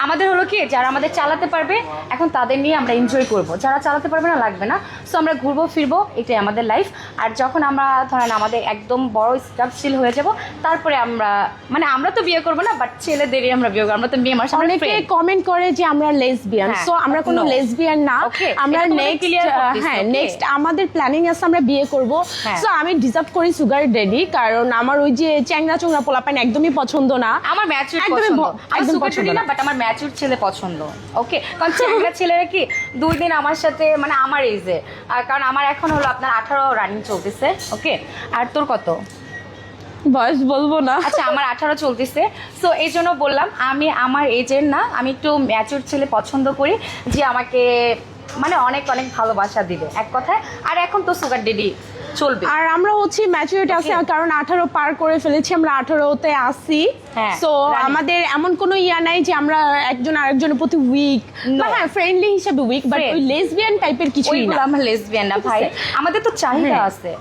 আমাদের হলো কি যারা আমাদের চালাতে পারবে এখন তাদের নিয়ে আমরা এনজয় করব, যারা চালাতে পারবে না লাগবে না। সো আমরা ঘুরবো ফিরবো, এটাই আমাদের লাইফ। আর যখন আমরা ধরেন আমাদের একদম বড় স্টাবশীল হয়ে যাব, তারপরে আমরা মানে আমরা তো বিয়ে করবো না, বাট ছেলেদেরই আমরা বিয়ে করবো। আমরা তো মেয়ে মানুষ, আমরা অনেকে friend। কমেন্ট করে যে আমরা লেসবিয়ান, হ্যাঁ, সো আমরা কোনো no. লেসবিয়ান না। Okay, আমরা এটা তোমাদের নেক্সট clear করতেছি, হ্যাঁ okay? নেক্সট আমাদের প্ল্যানিং আছে আমরা বিয়ে করব। হ্যাঁ। সো আমি ডিজার্ভ করি সুগার ড্যাডি, কারণ আমার ওই যে চ্যাংরা চোংরা পোলাপান একদমই পছন্দ না। আমার ম্যাচিউর একদমই পছন্দ, আমার একদম সুগার পছন্দ ড্যাডি না, না। বাট আমার ম্যাচিউর ছেলে পছন্দ। ওকে, কারণ ছেলেরা ছেলেরা কি 2 দিন আমার সাথে মানে আমার এজে, আর কারণ আমার এখন হলো আপনার 18 রানিং চলতেছে। ওকে, আর তোর কত? বয়স বলবো না। আচ্ছা, আমার 18 চলতেছে। সো এই জন্য বললাম আমি আমার এজের না, আমি একটু ম্যাচিউর ছেলে পছন্দ করি, যে আমাকে মানে অনেক অনেক ভালোবাসা দিবে এক কথায়। আর এখন তো সুগার ড্যাডি চলবে। আর আমরা হচ্ছে ম্যাচুরিটি আছে, Okay. কারণ 18 পার করে ফেলেছি, আমরা 18তে আসি। হ্যাঁ, সো running. আমাদের এমন কোনো ইয়া নাই যে আমরা একজন আরেকজনের প্রতি উইক, No. হ্যাঁ ফ্রেন্ডলি হিসেবে উইক, বাট Friend. ওই লেসবিয়ান টাইপের কিছুই ওইগুলো না। আমার লেসবিয়ান না ভাই, আমাদের তো চাহিদা হ্যাঁ। আছে।